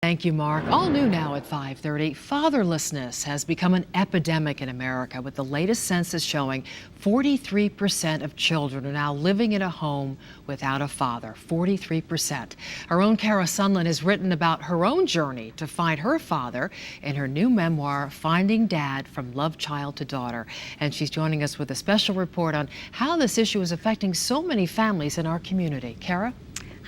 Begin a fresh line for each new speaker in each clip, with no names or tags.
Thank you, Mark. All new now at 5:30. Fatherlessness has become an epidemic in America, with the latest census showing 43% of children are now living in a home without a father. 43%. Our own Kara Sunland has written about her own journey to find her father in her new memoir, Finding Dad from Love Child to Daughter. And she's joining us with a special report on how this issue is affecting so many families in our community. Kara?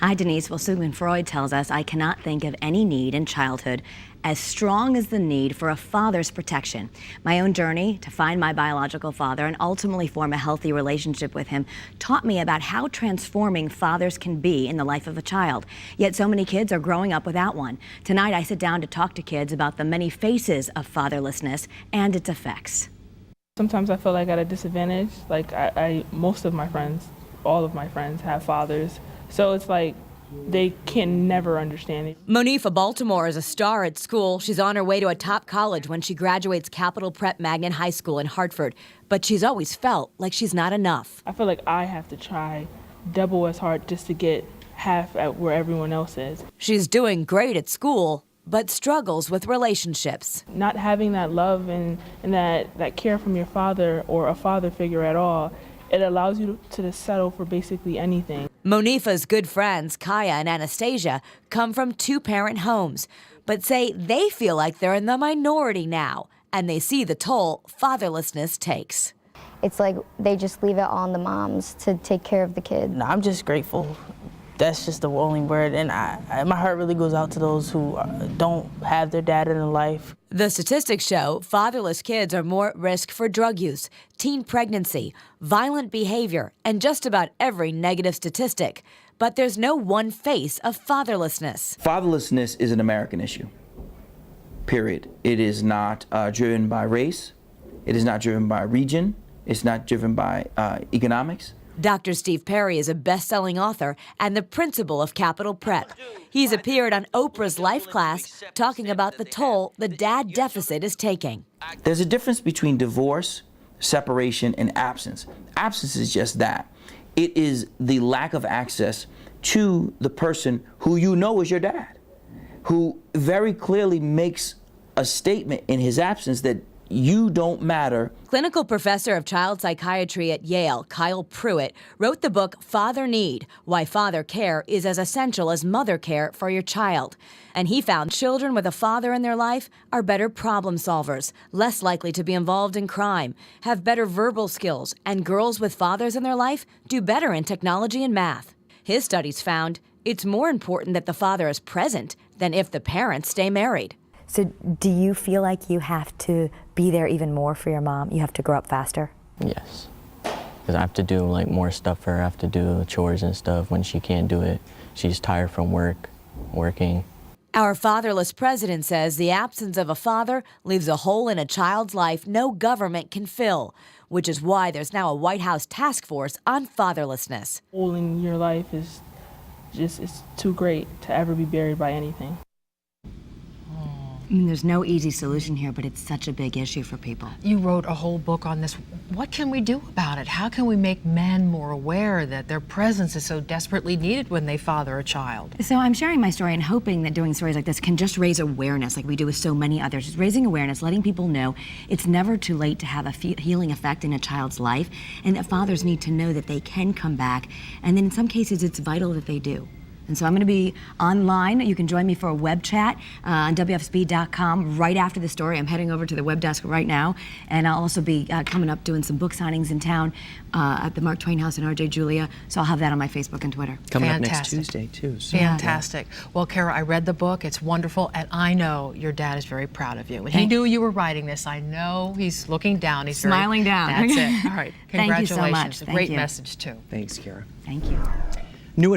Hi, Denise. Well, Sigmund Freud tells us, I cannot think of any need in childhood as strong as the need for a father's protection. My own journey to find my biological father and ultimately form a healthy relationship with him taught me about how transforming fathers can be in the life of a child. Yet so many kids are growing up without one. Tonight, I sit down to talk to kids about the many faces of fatherlessness and its effects.
Sometimes I feel like at a disadvantage. Like most of my friends, all of my friends have fathers. So it's like they can never understand it.
Monifa Baltimore is a star at school. She's on her way to a top college when she graduates Capital Prep Magnet High School in Hartford. But she's always felt like she's not enough.
I feel like I have to try double as hard just to get half at where everyone else is.
She's doing great at school, but struggles with relationships.
Not having that love and that care from your father or a father figure at all, it allows you to settle for basically anything.
Monifa's good friends, Kaya and Anastasia, come from two-parent homes, but say they feel like they're in the minority now, and they see the toll fatherlessness takes.
It's like they just leave it on the moms to take care of the kid.
No, I'm just grateful. That's just the only word, and my heart really goes out to those who don't have their dad in their life.
The statistics show fatherless kids are more at risk for drug use, teen pregnancy, violent behavior, and just about every negative statistic. But there's no one face of fatherlessness.
Fatherlessness is an American issue, period. It is not driven by race. It is not driven by region. It's not driven by economics.
Dr. Steve Perry is a best-selling author and the principal of Capital Prep. He's appeared on Oprah's Life Class talking about the toll the dad deficit is taking.
There's a difference between divorce, separation, and absence. Absence is just that. It is the lack of access to the person who you know is your dad, who very clearly makes a statement in his absence that you don't matter.
Clinical professor of child psychiatry at Yale, Kyle Pruitt, wrote the book Father Need: Why Father Care is as Essential as Mother Care for Your Child. And he found children with a father in their life are better problem solvers, less likely to be involved in crime, have better verbal skills, and girls with fathers in their life do better in technology and math. His studies found it's more important that the father is present than if the parents stay married.
So do you feel like you have to be there even more for your mom? You have to grow up faster?
Yes, because I have to do like more stuff for her. I have to do chores and stuff when she can't do it. She's tired from working.
Our fatherless president says the absence of a father leaves a hole in a child's life no government can fill, which is why there's now a White House task force on fatherlessness.
A hole in your life is it's too great to ever be buried by anything.
I mean, there's no easy solution here, but it's such a big issue for people.
You wrote a whole book on this. What can we do about it? How can we make men more aware that their presence is so desperately needed when they father a child?
So I'm sharing my story and hoping that doing stories like this can just raise awareness, like we do with so many others. Just raising awareness, letting people know it's never too late to have a healing effect in a child's life, and that fathers need to know that they can come back, and then in some cases it's vital that they do. And so I'm going to be online. You can join me for a web chat on WFSB.com right after the story. I'm heading over to the web desk right now. And I'll also be coming up doing some book signings in town at the Mark Twain House in RJ Julia. So I'll have that on my Facebook and Twitter.
Coming up next Tuesday, too. So.
Fantastic. Well, Kara, I read the book. It's wonderful. And I know your dad is very proud of you. When he knew you were writing this, I know he's looking down. He's
smiling down.
That's it. All right. Congratulations.
Thank you so much.
A great message, too.
Thanks, Kara.
Thank you.
New